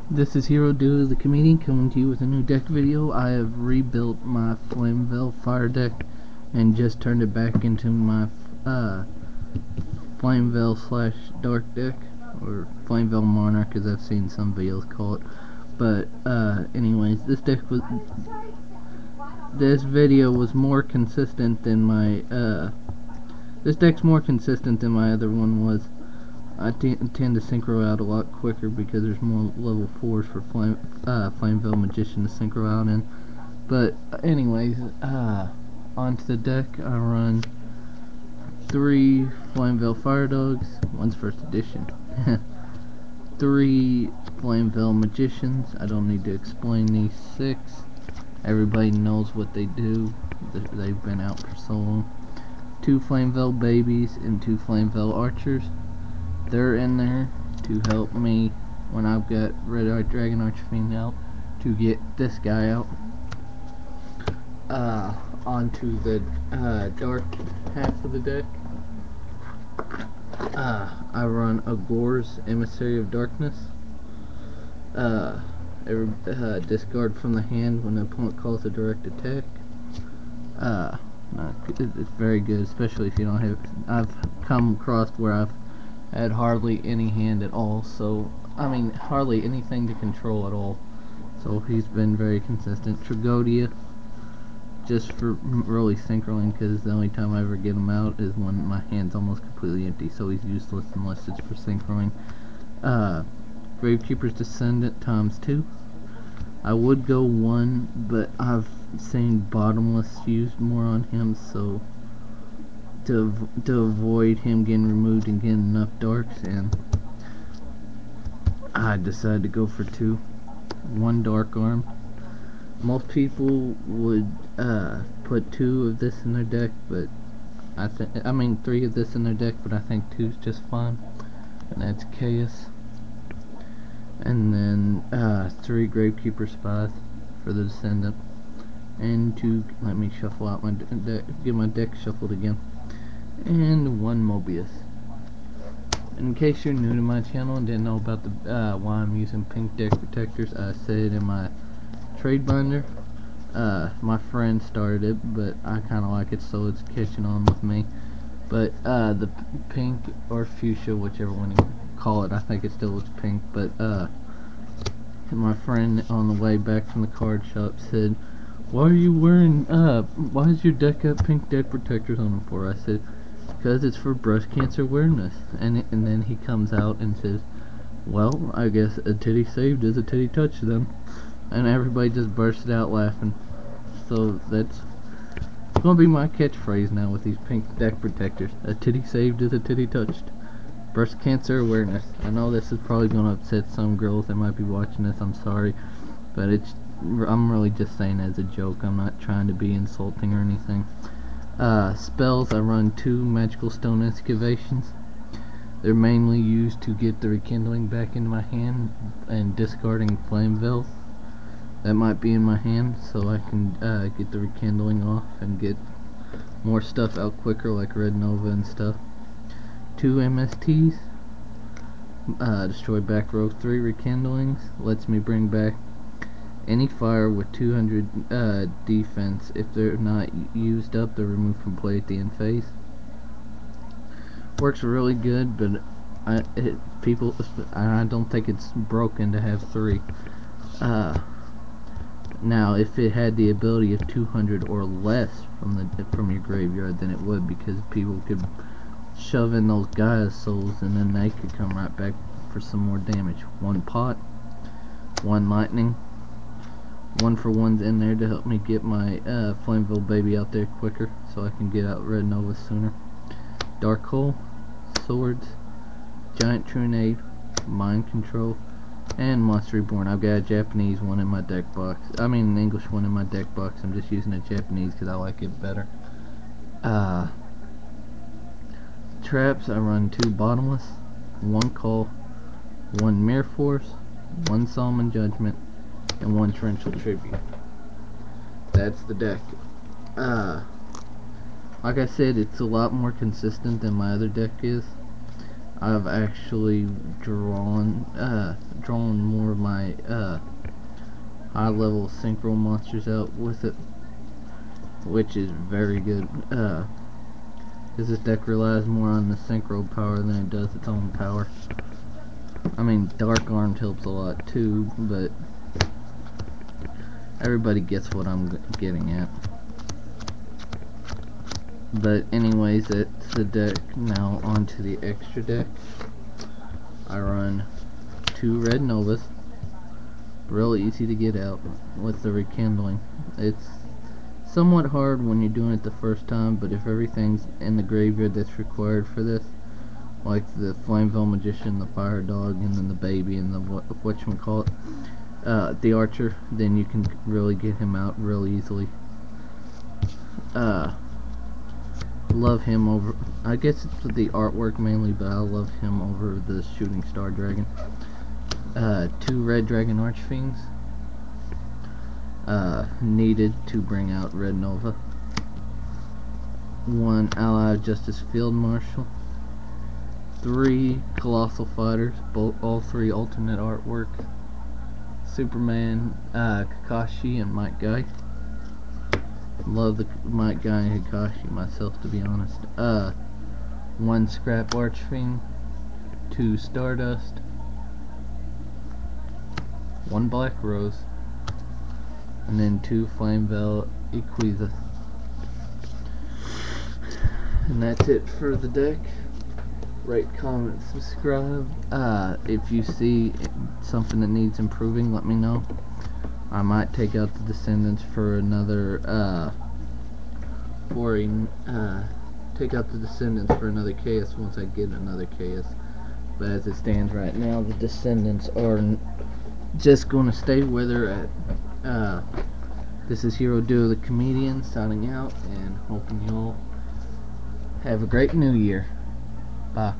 This is Hero Duo the Comedian coming to you with a new deck video. I have rebuilt my flamvell fire deck and just turned it back into my flamvell slash dark deck, or flamvell monarch as I've seen some videos call it. But anyways, this video was more consistent than my this deck's more consistent than my other one was. I tend to synchro out a lot quicker because there's more level 4s for flamvell magician to synchro out in. But anyways, onto the deck I run 3 flamvell firedogs, one's first edition. 3 flamvell magicians, I don't need to explain these 6. Everybody knows what they do, they've been out for so long. 2 flamvell babies and 2 flamvell archers. They're in there to help me when I've got red dragon archfiend out to get this guy out. Onto the dark half of the deck, I run a grorz, emissary of darkness. Discard from the hand when the opponent calls a direct attack. It's very good, especially if you don't have. I've come across where I've had hardly any hand at all, so I mean hardly anything to control at all, so he's been very consistent. Tragoedia, just for really synchroing, because the only time I ever get him out is when my hand's almost completely empty, so he's useless unless it's for synchroing. Gravekeeper's descendant ×2. I would go 1, but I've seen bottomless used more on him, so to avoid him getting removed and getting enough darks, and I decided to go for 2. 1 dark arm. Most people would put 2 of this in their deck, but I mean 3 of this in their deck, but I think 2 is just fine, and that's caius. And then 3 gravekeeper spies for the descendant, and 2. Let me shuffle out my deck, get my deck shuffled again. And 1 mobius. In case you're new to my channel and didn't know about the why I'm using pink deck protectors, I said in my trade binder. My friend started it, but I kind of like it, so it's catching on with me. But the pink or fuchsia, whichever one you call it, I think it still looks pink. But my friend on the way back from the card shop said, "Why are you wearing why is your deck got pink deck protectors on them for?" I said, "Because it's for breast cancer awareness." And then he comes out and says, "Well, I guess a titty saved is a titty touched then." And everybody just bursted out laughing. So that's gonna be my catchphrase now with these pink deck protectors. A titty saved is a titty touched. Breast cancer awareness. I know this is probably gonna upset some girls that might be watching this, I'm sorry, but I'm really just saying it as a joke. I'm not trying to be insulting or anything. Spells, I run 2 magical stone excavations. They're mainly used to get the rekindling back into my hand and discarding flamvell that might be in my hand, so I can get the rekindling off and get more stuff out quicker, like red nova and stuff. 2 MSTs, destroy back row 3 rekindlings, lets me bring back any fire with 200 defense. If they're not used up, they're removed from play at the end phase. Works really good, but I don't think it's broken to have 3. Now, if it had the ability of 200 or less from your graveyard, then it would, because people could shove in those gaius souls, and then they could come right back for some more damage. 1 pot, 1 lightning. 1 for 1's in there to help me get my flamvell baby out there quicker, so I can get out red nova sooner. Dark hole, swords, giant trunade, mind control, and monster reborn. I've got a Japanese one in my deck box. I mean an English one in my deck box. I'm just using a Japanese because I like it better. Traps, I run 2 bottomless, 1 call, 1 mirror force, 1 solemn judgment, and 1 torrential tribute. That's the deck. Like I said, it's a lot more consistent than my other deck is. I've actually drawn more of my high level synchro monsters out with it, which is very good, because this deck relies more on the synchro power than it does its own power. I mean, dark armed helps a lot too, but everybody gets what I'm getting at. But anyways, that's the deck. Now onto the extra deck. I run 2 red novas. Real easy to get out with the rekindling. It's somewhat hard when you're doing it the first time, but if everything's in the graveyard that's required for this, like the flamvell magician, the firedog, and then the baby, and the whatchamacallit, the archer, then you can really get him out real easily. Love him over, I guess it's the artwork mainly, but I love him over the shooting star dragon. 2 red dragon archfiends, needed to bring out red nova. 1 allied justice field marshal. 3 colossal fighters, all 3 alternate artwork. Superman, Kakashi, and Might Guy. Love the Might Guy and Kakashi myself, to be honest. 1 scrap archfiend. 2 stardust. 1 black rose. And then 2 flamvell uruquizas. And that's it for the deck. Rate, comment, subscribe. If you see something that needs improving, let me know. I might take out the descendants for another take out the descendants for another caius once I get another caius. But as it stands right now, the descendants are just going to stay where they're at. This is Hero Duo the Comedian signing out, and hoping you all have a great new year. Bye.